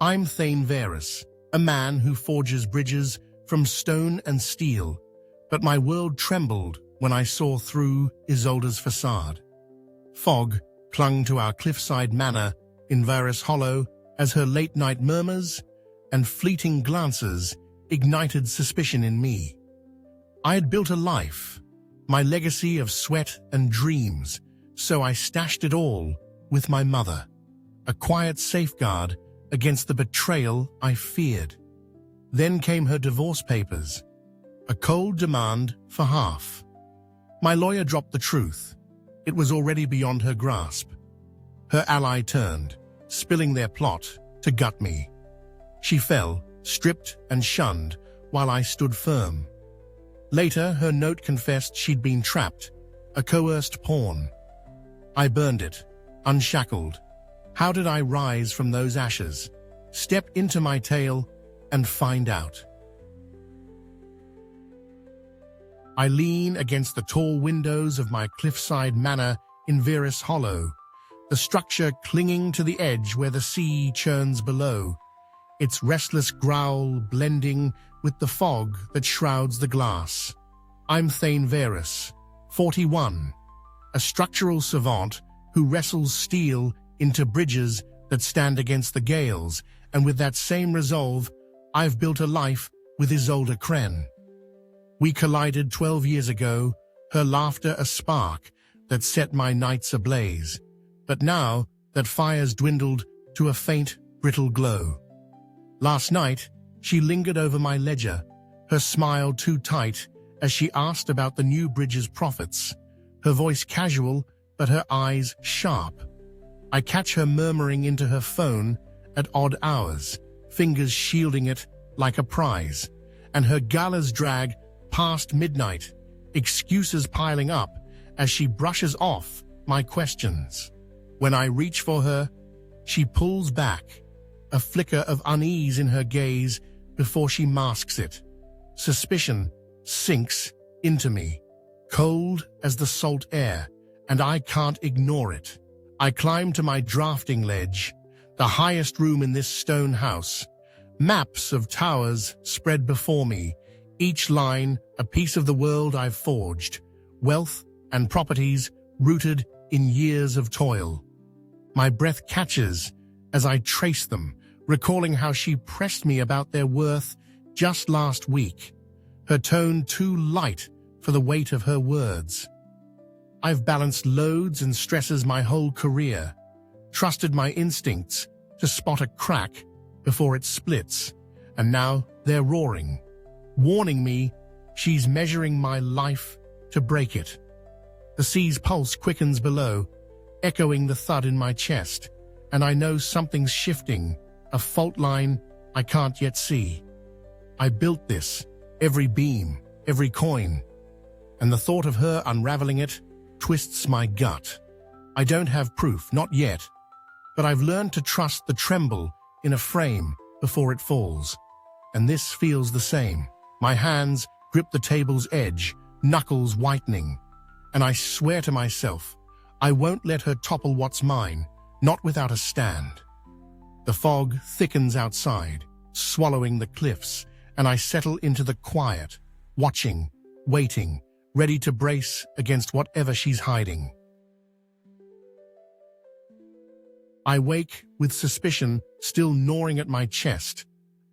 I'm Thane Veyris, a man who forges bridges from stone and steel, but my world trembled when I saw through Isolde's facade. Fog clung to our cliffside manor in Vyris Hollow as her late-night murmurs and fleeting glances ignited suspicion in me. I had built a life, my legacy of sweat and dreams, so I stashed it all with my mother, a quiet safeguard against the betrayal I feared. Then came her divorce papers, a cold demand for half. My lawyer dropped the truth. It was already beyond her grasp. Her ally turned, spilling their plot to gut me. She fell, stripped and shunned, while I stood firm. Later, her note confessed she'd been trapped, a coerced pawn. I burned it, unshackled. How did I rise from those ashes, step into my tale, and find out? I lean against the tall windows of my cliffside manor in Vyris Hollow, the structure clinging to the edge where the sea churns below, its restless growl blending with the fog that shrouds the glass. I'm Thane Veyris, 41, a structural savant who wrestles steel into bridges that stand against the gales, and with that same resolve, I've built a life with Isolde Krenn. We collided 12 years ago, her laughter a spark that set my nights ablaze. But now that fire's dwindled to a faint, brittle glow. Last night, she lingered over my ledger, her smile too tight as she asked about the new bridge's profits, her voice casual but her eyes sharp. I catch her murmuring into her phone at odd hours, fingers shielding it like a prize, and her galas drag past midnight, excuses piling up as she brushes off my questions. When I reach for her, she pulls back, a flicker of unease in her gaze before she masks it. Suspicion sinks into me, cold as the salt air, and I can't ignore it. I climb to my drafting ledge, the highest room in this stone house. Maps of towers spread before me, each line a piece of the world I've forged, wealth and properties rooted in years of toil. My breath catches as I trace them, recalling how she pressed me about their worth just last week, her tone too light for the weight of her words. I've balanced loads and stresses my whole career, trusted my instincts to spot a crack before it splits, and now they're roaring, warning me she's measuring my life to break it. The sea's pulse quickens below, echoing the thud in my chest, and I know something's shifting, a fault line I can't yet see. I built this, every beam, every coin, and the thought of her unraveling it twists my gut. I don't have proof, not yet, but I've learned to trust the tremble in a frame before it falls. And this feels the same. My hands grip the table's edge, knuckles whitening, and I swear to myself, I won't let her topple what's mine, not without a stand. The fog thickens outside, swallowing the cliffs, and I settle into the quiet, watching, waiting, ready to brace against whatever she's hiding. I wake with suspicion still gnawing at my chest,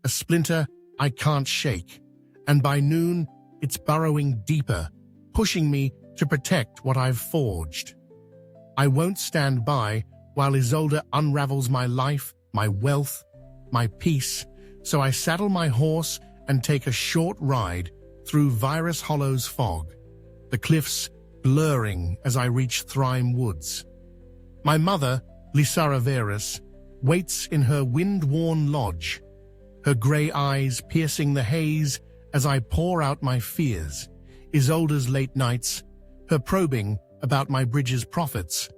a splinter I can't shake, and by noon it's burrowing deeper, pushing me to protect what I've forged. I won't stand by while Isolde unravels my life, my wealth, my peace, so I saddle my horse and take a short ride through Vyris Hollow's fog, the cliffs blurring as I reach Thyme Woods. My mother, Lysara Veyris, waits in her wind-worn lodge, her grey eyes piercing the haze as I pour out my fears, Isolde's late nights, her probing about my bridge's profits,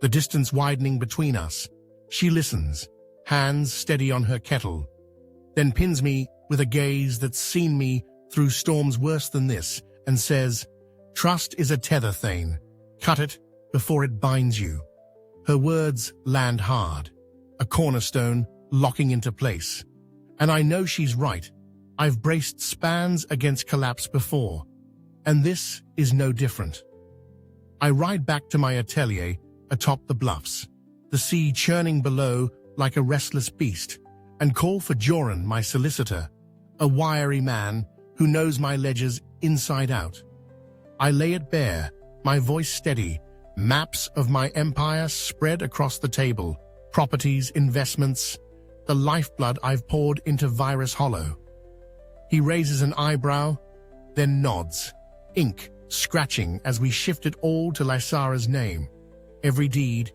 the distance widening between us. She listens, hands steady on her kettle, then pins me with a gaze that's seen me through storms worse than this, and says, "Trust is a tether, Thane. Cut it before it binds you." Her words land hard, a cornerstone locking into place. And I know she's right. I've braced spans against collapse before, and this is no different. I ride back to my atelier atop the bluffs, the sea churning below like a restless beast, and call for Joran, my solicitor, a wiry man who knows my ledgers inside out. I lay it bare, my voice steady, maps of my empire spread across the table, properties, investments, the lifeblood I've poured into Vyris Hollow. He raises an eyebrow, then nods, ink scratching as we shift it all to Lysara's name. Every deed,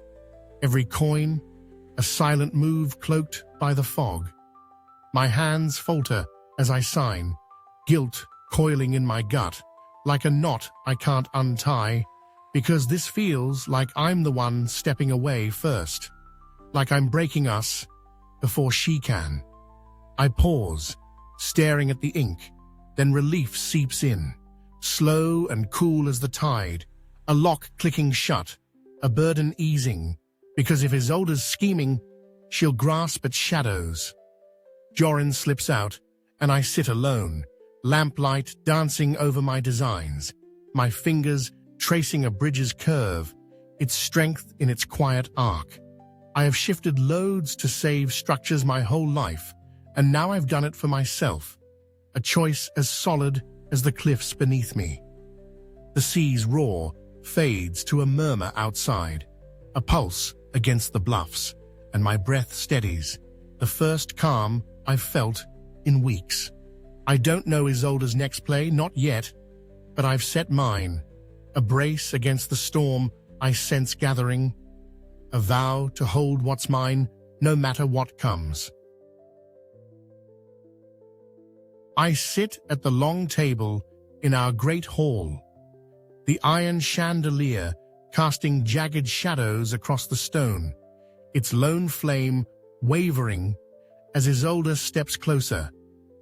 every coin, a silent move cloaked by the fog. My hands falter as I sign, guilt coiling in my gut, like a knot I can't untie, because this feels like I'm the one stepping away first, like I'm breaking us before she can. I pause, staring at the ink, then relief seeps in, slow and cool as the tide, a lock clicking shut, a burden easing, because if Isolde's scheming, she'll grasp at shadows. Joran slips out, and I sit alone, lamplight dancing over my designs, my fingers tracing a bridge's curve, its strength in its quiet arc. I have shifted loads to save structures my whole life, and now I've done it for myself, a choice as solid as the cliffs beneath me. The sea's roar fades to a murmur outside, a pulse against the bluffs, and my breath steadies, the first calm I've felt in weeks. I don't know Isolde's next play, not yet, but I've set mine, a brace against the storm I sense gathering, a vow to hold what's mine no matter what comes. I sit at the long table in our great hall, the iron chandelier casting jagged shadows across the stone, its lone flame wavering as Isolde steps closer,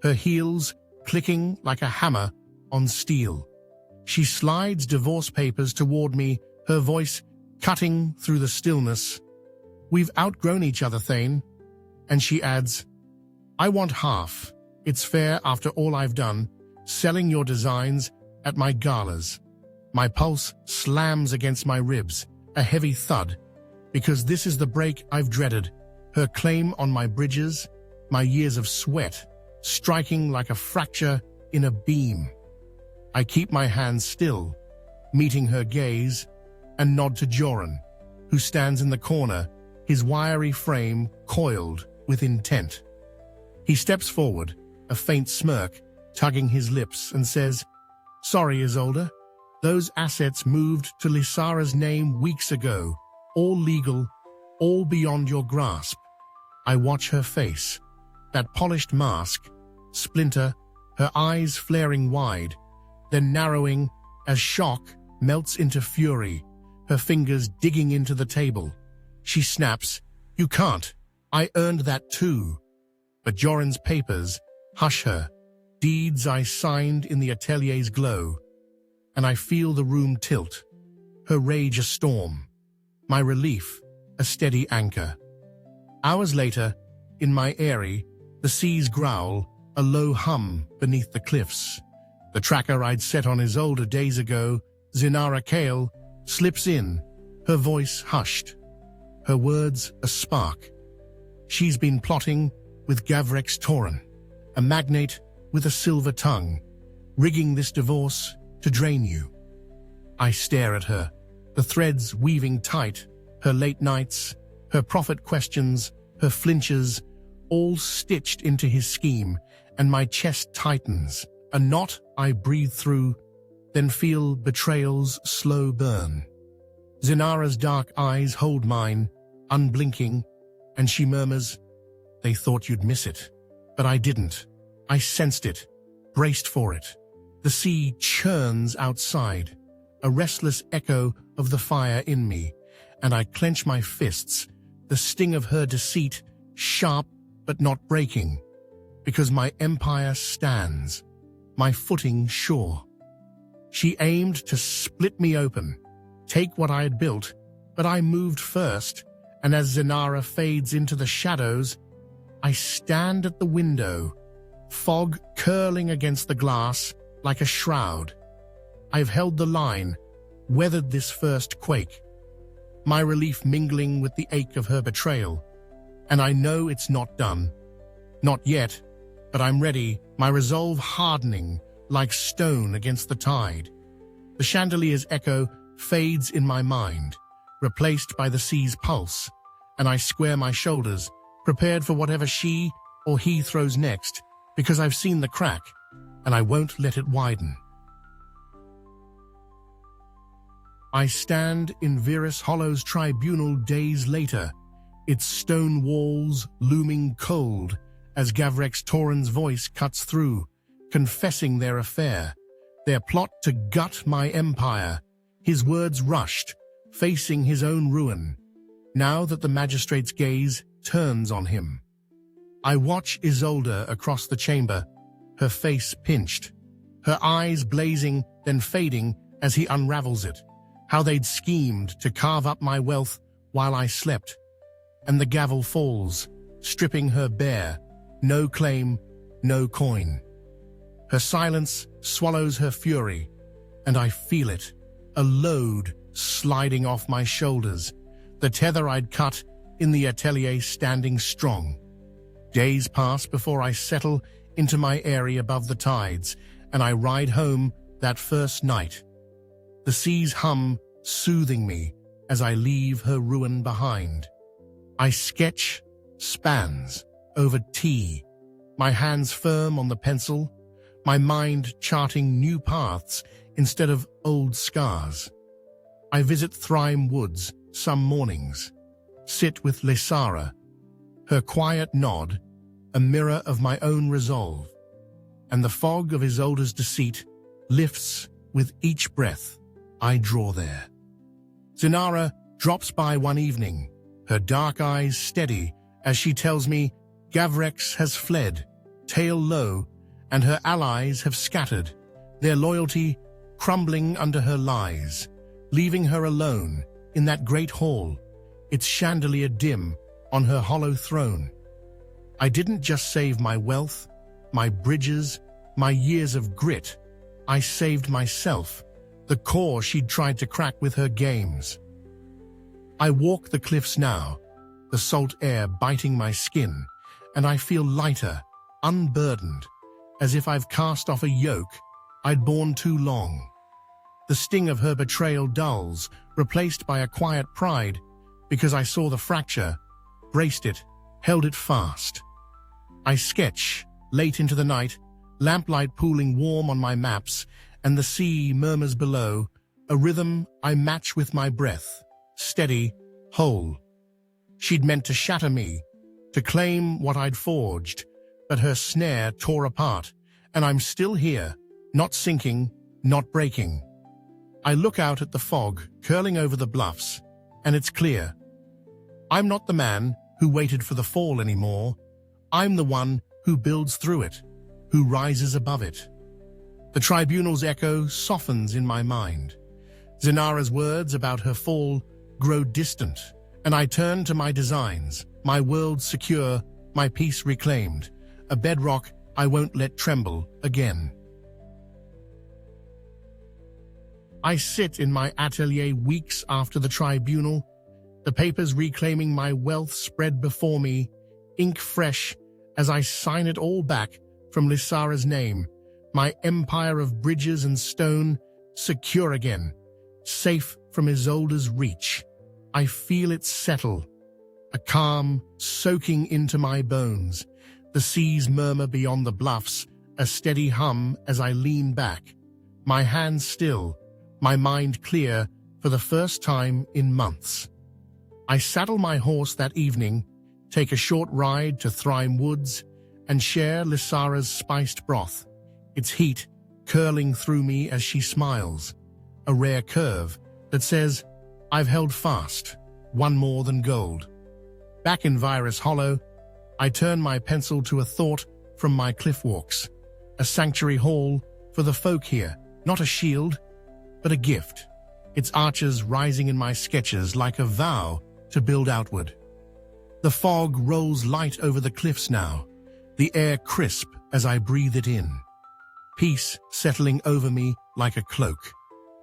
her heels clicking like a hammer on steel. She slides divorce papers toward me, her voice cutting through the stillness. "We've outgrown each other, Thane." And she adds, "I want half. It's fair after all I've done, selling your designs at my galas." My pulse slams against my ribs, a heavy thud, because this is the break I've dreaded, her claim on my bridges, my years of sweat, striking like a fracture in a beam. I keep my hands still, meeting her gaze, and nod to Joran, who stands in the corner, his wiry frame coiled with intent. He steps forward, a faint smirk tugging his lips, and says, "Sorry, Isolde. Those assets moved to Lysara's name weeks ago, all legal, all beyond your grasp." I watch her face, that polished mask, splinter, her eyes flaring wide, then narrowing as shock melts into fury, her fingers digging into the table. She snaps, "You can't. I earned that too." But Joran's papers hush her, deeds I signed in the atelier's glow, and I feel the room tilt, her rage a storm, my relief a steady anchor. Hours later, in my eyrie, the seas growl, a low hum beneath the cliffs. The tracker I'd set on Isolde days ago, Zinara Kale, slips in, her voice hushed, her words a spark. She's been plotting with Gavrex Torin, a magnate with a silver tongue, rigging this divorce to drain you. I stare at her, the threads weaving tight, her late nights, her prophet questions, her flinches, all stitched into his scheme, and my chest tightens, a knot I breathe through, then feel betrayal's slow burn. Zinara's dark eyes hold mine, unblinking, and she murmurs, "They thought you'd miss it, but I didn't. I sensed it, braced for it." The sea churns outside, a restless echo of the fire in me, and I clench my fists, the sting of her deceit sharp but not breaking, because my empire stands, my footing sure. She aimed to split me open, take what I had built, but I moved first, and as Zinara fades into the shadows, I stand at the window, fog curling against the glass like a shroud. I've held the line, weathered this first quake, my relief mingling with the ache of her betrayal. And I know it's not done. Not yet, but I'm ready, my resolve hardening like stone against the tide. The chandelier's echo fades in my mind, replaced by the sea's pulse, and I square my shoulders, prepared for whatever she or he throws next, because I've seen the crack, and I won't let it widen. I stand in Vyris Hollow's tribunal days later, its stone walls looming cold as Gavrex Torin's voice cuts through, confessing their affair, their plot to gut my empire. His words rushed, facing his own ruin, now that the magistrate's gaze turns on him. I watch Isolde across the chamber, her face pinched, her eyes blazing, then fading as he unravels it. How they'd schemed to carve up my wealth while I slept. And the gavel falls, stripping her bare, no claim, no coin. Her silence swallows her fury, and I feel it, a load sliding off my shoulders, the tether I'd cut in the atelier standing strong. Days pass before I settle into my eyrie above the tides, and I ride home that first night. The seas hum, soothing me as I leave her ruin behind. I sketch spans over tea, my hands firm on the pencil, my mind charting new paths instead of old scars. I visit Thane Woods some mornings, sit with Lysara, her quiet nod, a mirror of my own resolve, and the fog of Isolde's deceit lifts with each breath I draw there. Lysara drops by one evening, her dark eyes steady as she tells me Gavrex has fled, tail low, and her allies have scattered, their loyalty crumbling under her lies, leaving her alone in that great hall, its chandelier dim on her hollow throne. I didn't just save my wealth, my bridges, my years of grit. I saved myself, the core she'd tried to crack with her games. I walk the cliffs now, the salt air biting my skin, and I feel lighter, unburdened, as if I've cast off a yoke I'd borne too long. The sting of her betrayal dulls, replaced by a quiet pride, because I saw the fracture, braced it, held it fast. I sketch, late into the night, lamplight pooling warm on my maps, and the sea murmurs below, a rhythm I match with my breath, steady, whole. She'd meant to shatter me, to claim what I'd forged, but her snare tore apart, and I'm still here, not sinking, not breaking. I look out at the fog curling over the bluffs, and it's clear. I'm not the man who waited for the fall anymore. I'm the one who builds through it, who rises above it. The tribunal's echo softens in my mind. Zinara's words about her fall grow distant, and I turn to my designs, my world secure, my peace reclaimed, a bedrock I won't let tremble again. I sit in my atelier weeks after the tribunal, the papers reclaiming my wealth spread before me, ink fresh as I sign it all back from Lysara's name, my empire of bridges and stone secure again, safe from Isolde's reach. I feel it settle, a calm soaking into my bones. The seas murmur beyond the bluffs, a steady hum as I lean back, my hands still, my mind clear for the first time in months. I saddle my horse that evening, take a short ride to Thane Woods, and share Lysara's spiced broth, its heat curling through me as she smiles, a rare curve that says, I've held fast, one more than gold. Back in Vyris Hollow, I turn my pencil to a thought from my cliff walks, a sanctuary hall for the folk here, not a shield, but a gift, its arches rising in my sketches like a vow to build outward. The fog rolls light over the cliffs now, the air crisp as I breathe it in. Peace settling over me like a cloak,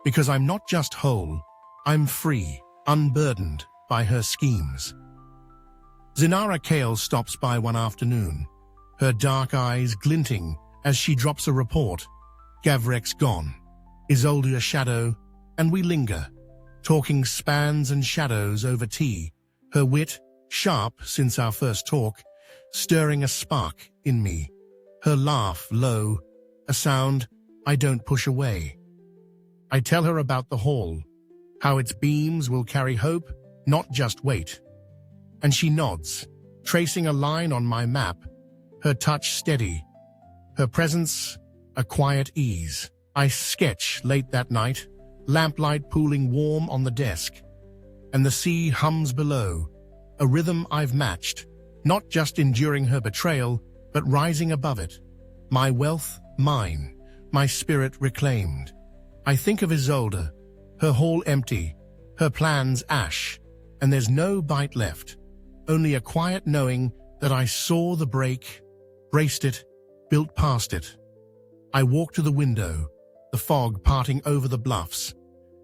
because I'm not just whole, I'm free, unburdened by her schemes. Zinara Kale stops by one afternoon, her dark eyes glinting as she drops a report. Gavrex gone, Isolde a shadow, and we linger, talking spans and shadows over tea, her wit, sharp since our first talk, stirring a spark in me, her laugh low, a sound I don't push away. I tell her about the hall, how its beams will carry hope, not just weight. And she nods, tracing a line on my map, her touch steady, her presence a quiet ease. I sketch late that night, lamplight pooling warm on the desk, and the sea hums below, a rhythm I've matched, not just enduring her betrayal, but rising above it. My wealth, mine, my spirit reclaimed. I think of Isolde, her hall empty, her plans ash, and there's no bite left, only a quiet knowing that I saw the break, braced it, built past it. I walk to the window, the fog parting over the bluffs,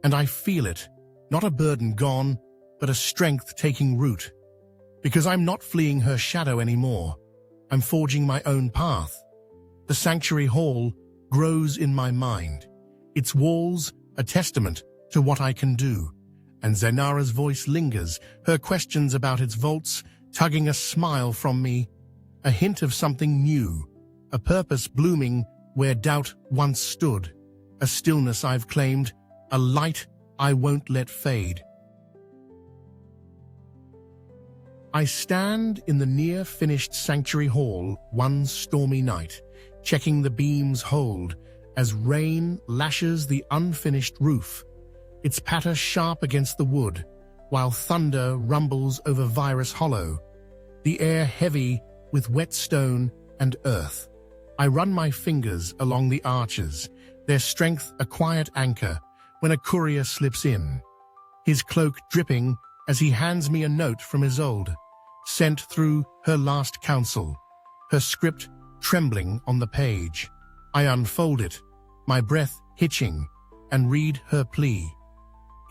and I feel it, not a burden gone, but a strength taking root. Because I'm not fleeing her shadow anymore, I'm forging my own path. The sanctuary hall grows in my mind, its walls a testament to what I can do, and Zinara's voice lingers, her questions about its vaults tugging a smile from me, a hint of something new, a purpose blooming where doubt once stood, a stillness I've claimed, a light I won't let fade. I stand in the near-finished sanctuary hall one stormy night, checking the beams hold as rain lashes the unfinished roof, its patter sharp against the wood, while thunder rumbles over Vyris Hollow, the air heavy with wet stone and earth. I run my fingers along the arches, their strength a quiet anchor, when a courier slips in, his cloak dripping as he hands me a note from Isolde, sent through her last counsel, her script trembling on the page. I unfold it, my breath hitching, and read her plea.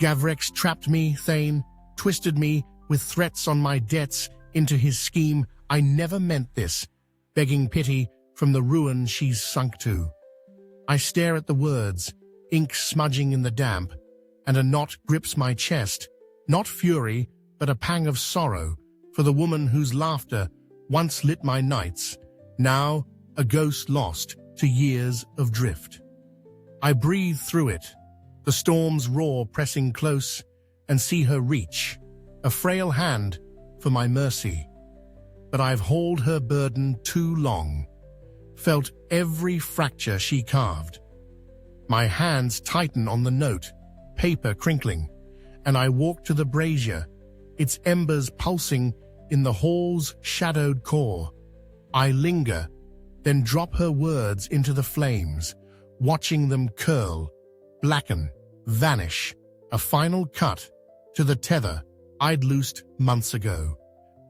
Gavrex trapped me, Thane, twisted me with threats on my debts into his scheme. I never meant this, begging pity from the ruin she's sunk to. I stare at the words, ink smudging in the damp, and a knot grips my chest, not fury, but a pang of sorrow, for the woman whose laughter once lit my nights, now a ghost lost to years of drift. I breathe through it, the storm's roar pressing close, and see her reach, a frail hand for my mercy. But I've hauled her burden too long, felt every fracture she carved. My hands tighten on the note, paper crinkling, and I walk to the brazier, its embers pulsing in the hall's shadowed core. I linger, then drop her words into the flames, watching them curl, blacken, vanish, a final cut to the tether I'd loosed months ago.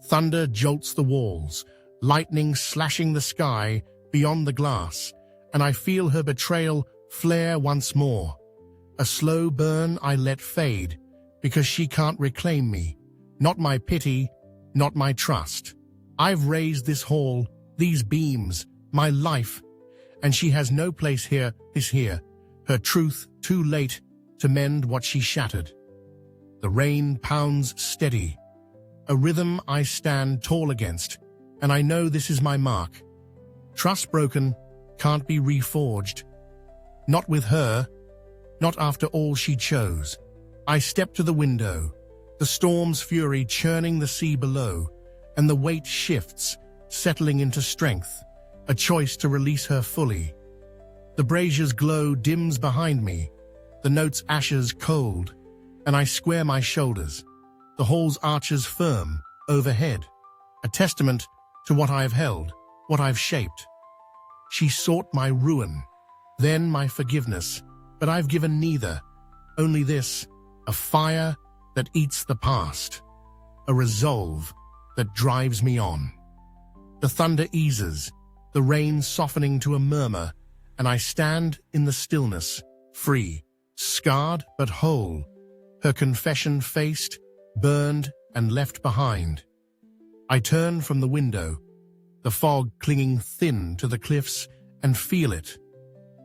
Thunder jolts the walls, lightning slashing the sky beyond the glass, and I feel her betrayal flare once more. A slow burn I let fade, because she can't reclaim me, not my pity, not my trust. I've raised this hall, these beams, my life, and she has no place here, her truth too late to mend what she shattered. The rain pounds steady, a rhythm I stand tall against, and I know this is my mark. Trust broken can't be reforged. Not with her, not after all she chose. I step to the window, the storm's fury churning the sea below, and the weight shifts, settling into strength, a choice to release her fully. The brazier's glow dims behind me, the note's ashes cold, and I square my shoulders, the hall's arches firm, overhead, a testament to what I've held, what I've shaped. She sought my ruin, then my forgiveness, but I've given neither, only this, a fire that eats the past, a resolve that that drives me on. The thunder eases, the rain softening to a murmur, and I stand in the stillness, free, scarred but whole, her confession faced, burned, and left behind. I turn from the window, the fog clinging thin to the cliffs, and feel it.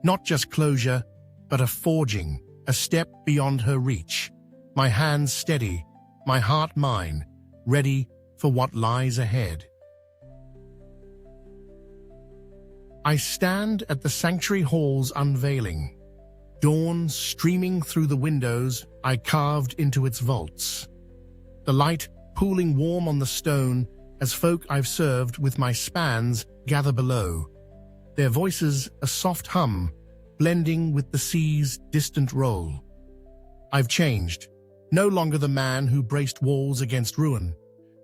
Not just closure, but a forging, a step beyond her reach. My hands steady, my heart mine, ready for what lies ahead. I stand at the sanctuary hall's unveiling. Dawn streaming through the windows I carved into its vaults. The light pooling warm on the stone as folk I've served with my spans gather below. Their voices a soft hum, blending with the sea's distant roll. I've changed, no longer the man who braced walls against ruin,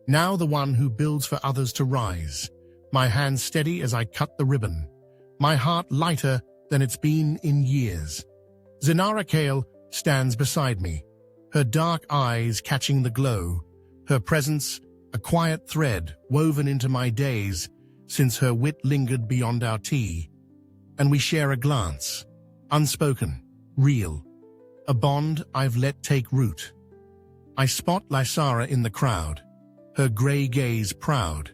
now the one who builds for others to rise, my hands steady as I cut the ribbon, my heart lighter than it's been in years. Zinara Kale stands beside me, her dark eyes catching the glow, her presence a quiet thread woven into my days since her wit lingered beyond our tea. And we share a glance, unspoken, real, a bond I've let take root. I spot Lysara in the crowd, her grey gaze proud,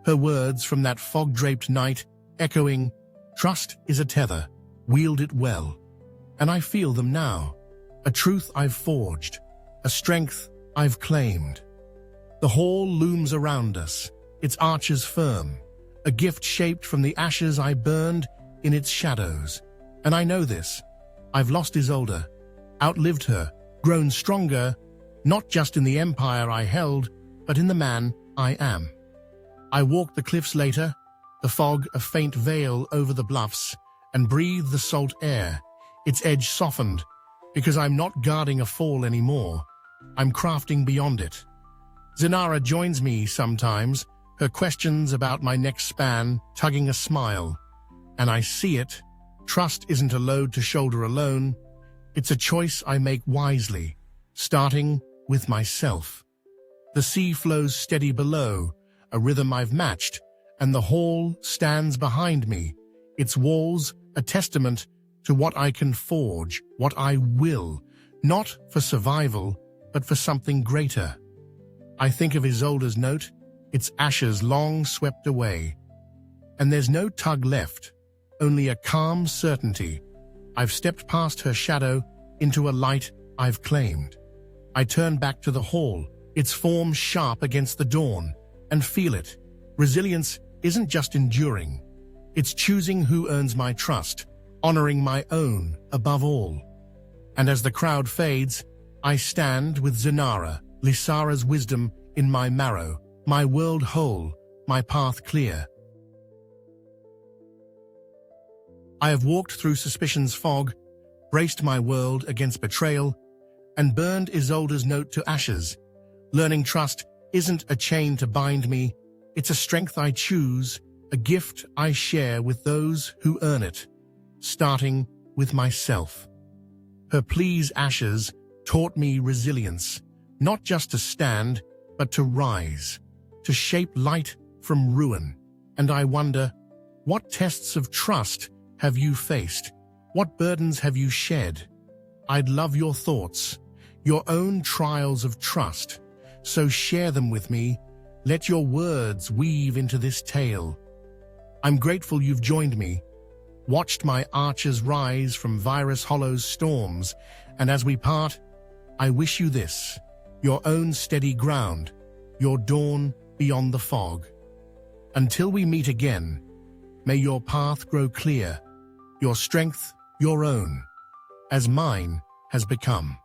her words from that fog-draped night echoing, "Trust is a tether, wield it well." And I feel them now, a truth I've forged, a strength I've claimed. The hall looms around us, its arches firm, a gift shaped from the ashes I burned in its shadows. And I know this, I've lost Isolde, outlived her, grown stronger, not just in the empire I held, but in the man I am. I walk the cliffs later, the fog a faint veil over the bluffs, and breathe the salt air, its edge softened, because I'm not guarding a fall anymore. I'm crafting beyond it. Zinara joins me sometimes, her questions about my next span tugging a smile. And I see it. Trust isn't a load to shoulder alone. It's a choice I make wisely, starting with myself. The sea flows steady below, a rhythm I've matched, and the hall stands behind me, its walls a testament to what I can forge, what I will, not for survival, but for something greater. I think of Isolde's note, its ashes long swept away. And there's no tug left, only a calm certainty. I've stepped past her shadow into a light I've claimed. I turn back to the hall, its form sharp against the dawn, and feel it. Resilience isn't just enduring. It's choosing who earns my trust, honoring my own above all. And as the crowd fades, I stand with Zinara, Lysara's wisdom in my marrow, my world whole, my path clear. I have walked through suspicion's fog, braced my world against betrayal, and burned Isolde's note to ashes. Learning trust isn't a chain to bind me, it's a strength I choose, a gift I share with those who earn it, starting with myself. Her plea's ashes taught me resilience, not just to stand, but to rise, to shape light from ruin. And I wonder, what tests of trust have you faced? What burdens have you shed? I'd love your thoughts, your own trials of trust. So share them with me. Let your words weave into this tale. I'm grateful you've joined me, watched my archers rise from Vyris Hollow's storms, and as we part, I wish you this, your own steady ground, your dawn beyond the fog. Until we meet again, may your path grow clear, your strength your own, as mine has become.